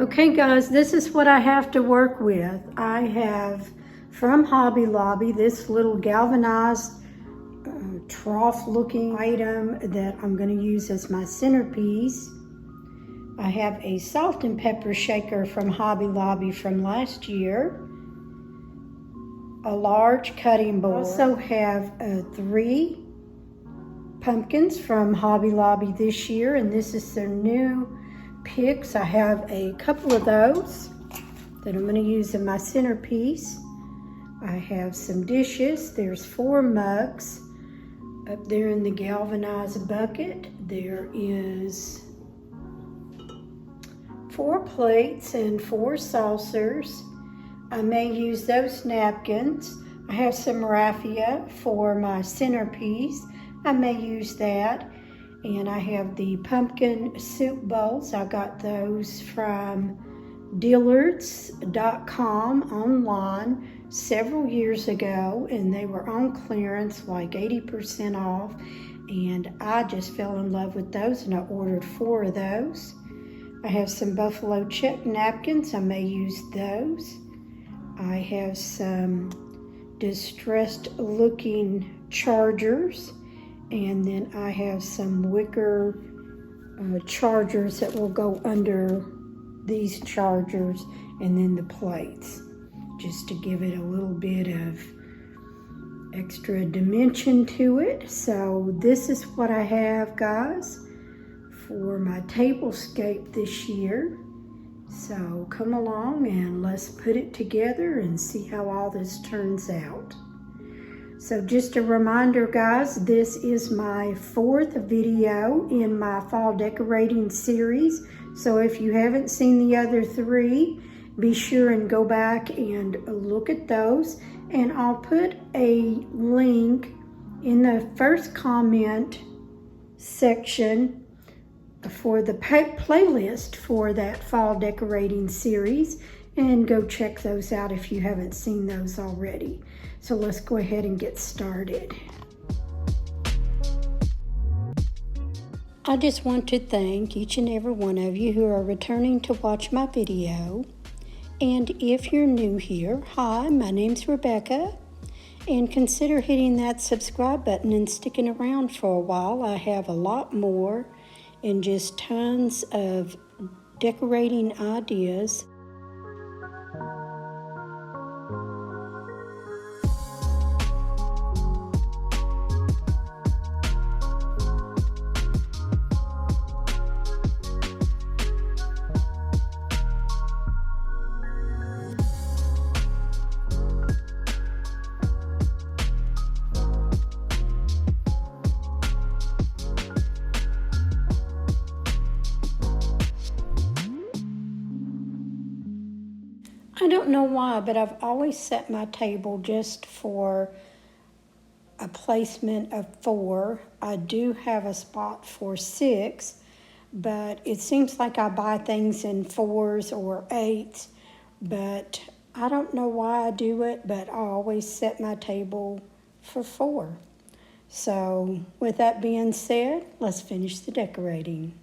Okay guys, this is what I have to work with. I have from Hobby Lobby this little galvanized trough looking item that I'm going to use as my centerpiece. I have a salt and pepper shaker from Hobby Lobby from last year. A large cutting board. I also have 3 pumpkins from Hobby Lobby this year, and this is their new picks. I have a couple of those that I'm going to use in my centerpiece. I have some dishes. There's 4 mugs up there in the galvanized bucket. There is 4 plates and 4 saucers. I may use those napkins. I have some raffia for my centerpiece. I may use that. And I have the pumpkin soup bowls. I got those from dillards.com online several years ago, and they were on clearance, like 80% off. And I just fell in love with those, and I ordered 4 of those. I have some buffalo check napkins. I may use those. I have some distressed looking chargers. And then I have some wicker chargers that will go under these chargers, and then the plates, just to give it a little bit of extra dimension to it. So this is what I have, guys, for my tablescape this year. So come along and let's put it together and see how all this turns out. So just a reminder, guys, this is my 4th video in my fall decorating series. So if you haven't seen the other 3, be sure and go back and look at those. And I'll put a link in the first comment section for the playlist for that fall decorating series. And go check those out if you haven't seen those already. So let's go ahead and get started. I just want to thank each and every one of you who are returning to watch my video. And if you're new here, hi, my name's Rebecca. And consider hitting that subscribe button and sticking around for a while. I have a lot more and just tons of decorating ideas. I don't know why, but I've always set my table just for a placement of 4. I do have a spot for 6, but it seems like I buy things in 4s or 8s, but I don't know why I do it, but I always set my table for 4. So with that being said, let's finish the decorating.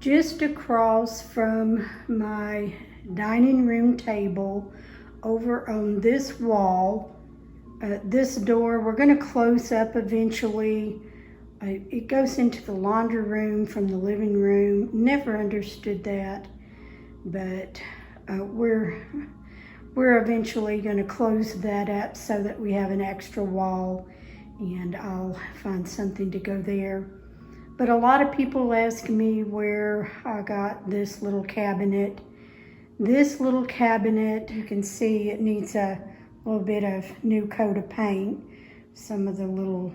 just across from my dining room table over on this wall. This door, we're going to close up eventually. It goes into the laundry room from the living room. Never understood that, but we're eventually going to close that up so that we have an extra wall, and I'll find something to go there. But a lot of people ask me where I got this little cabinet. This little cabinet, you can see it needs a little bit of new coat of paint. Some of the little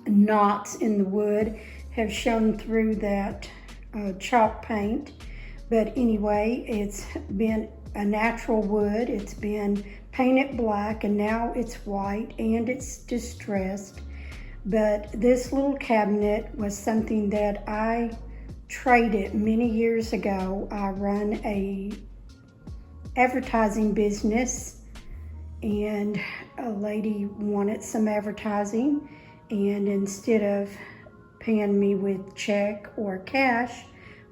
knots in the wood have shown through that chalk paint. But anyway, it's been a natural wood. It's been painted black, and now it's white, and it's distressed. But this little cabinet was something that I traded many years ago. I run a advertising business, and a lady wanted some advertising, and instead of paying me with check or cash,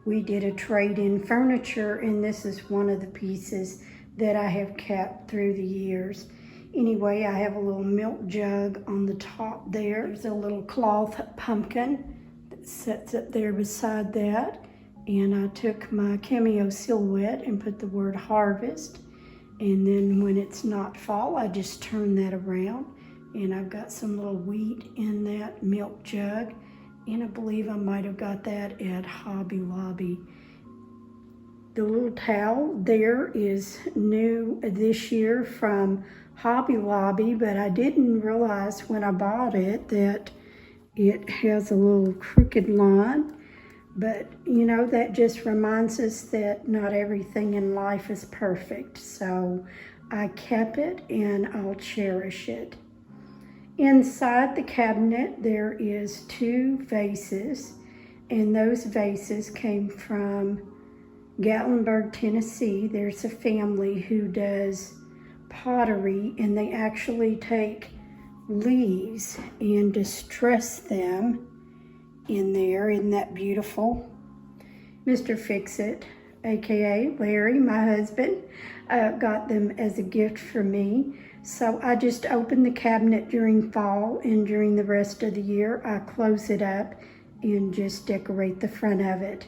we did a trade-in furniture, and this is one of the pieces that I have kept through the years. Anyway, I have a little milk jug on the top there. There's a little cloth pumpkin that sits up there beside that. And I took my cameo silhouette and put the word harvest. And then when it's not fall, I just turn that around. And I've got some little wheat in that milk jug. And I believe I might have got that at Hobby Lobby. The little towel there is new this year from Hobby Lobby, but I didn't realize when I bought it that it has a little crooked line. But you know, that just reminds us that not everything in life is perfect. So I kept it and I'll cherish it. Inside the cabinet there is 2 vases, and those vases came from Gatlinburg, Tennessee. There's a family who does pottery, and they actually take leaves and distress them in there. Isn't that beautiful? Mr. Fix-It, aka Larry, my husband, got them as a gift for me. So I just open the cabinet during fall, and during the rest of the year I close it up and just decorate the front of it.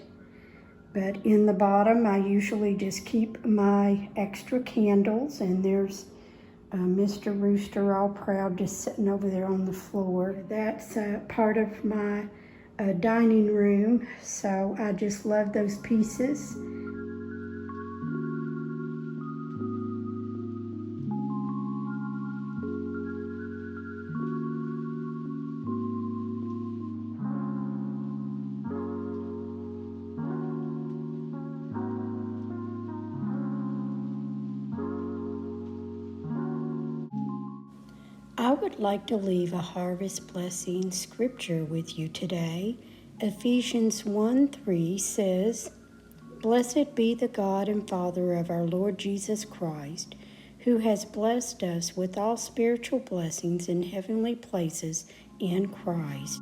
But in the bottom, I usually just keep my extra candles, and there's Mr. Rooster all proud just sitting over there on the floor. That's part of my dining room, so I just love those pieces. I would like to leave a harvest blessing scripture with you today. Ephesians 1:3 says, "Blessed be the God and Father of our Lord Jesus Christ, who has blessed us with all spiritual blessings in heavenly places in Christ."